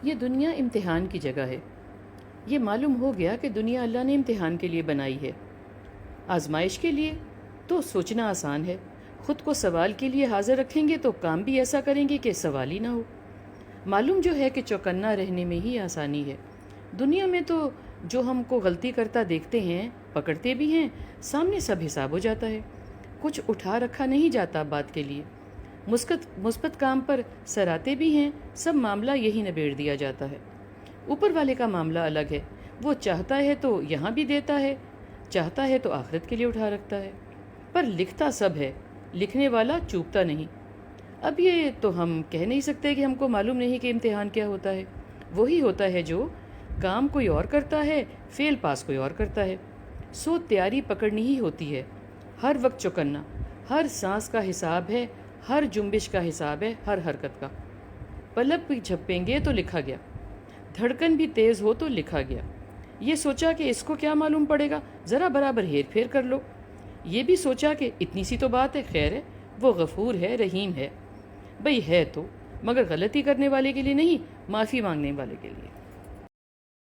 یہ دنیا امتحان کی جگہ ہے۔ یہ معلوم ہو گیا کہ دنیا اللہ نے امتحان کے لیے بنائی ہے، آزمائش کے لیے تو سوچنا آسان ہے، خود کو سوال کے لیے حاضر رکھیں گے تو کام بھی ایسا کریں گے کہ سوال ہی نہ ہو۔ معلوم جو ہے کہ چوکنا رہنے میں ہی آسانی ہے۔ دنیا میں تو جو ہم کو غلطی کرتا دیکھتے ہیں، پکڑتے بھی ہیں، سامنے سب حساب ہو جاتا ہے، کچھ اٹھا رکھا نہیں جاتا بات کے لیے۔ مثبت کام پر سراتے بھی ہیں، سب معاملہ یہی نبیڑ دیا جاتا ہے۔ اوپر والے کا معاملہ الگ ہے، وہ چاہتا ہے تو یہاں بھی دیتا ہے، چاہتا ہے تو آخرت کے لیے اٹھا رکھتا ہے، پر لکھتا سب ہے، لکھنے والا چوکتا نہیں۔ اب یہ تو ہم کہہ نہیں سکتے کہ ہم کو معلوم نہیں کہ امتحان کیا ہوتا ہے۔ وہی ہوتا ہے جو کام کوئی اور کرتا ہے، فیل پاس کوئی اور کرتا ہے۔ سو تیاری پکڑنی ہی ہوتی ہے، ہر وقت چوکنا، ہر سانس کا حساب ہے، ہر جنبش کا حساب ہے، ہر حرکت کا۔ پلک بھی جھپیں گے تو لکھا گیا، دھڑکن بھی تیز ہو تو لکھا گیا۔ یہ سوچا کہ اس کو کیا معلوم پڑے گا، ذرا برابر ہیر پھیر کر لو۔ یہ بھی سوچا کہ اتنی سی تو بات ہے، خیر ہے، وہ غفور ہے، رحیم ہے۔ بھئی ہے تو، مگر غلطی کرنے والے کے لیے نہیں، معافی مانگنے والے کے لیے۔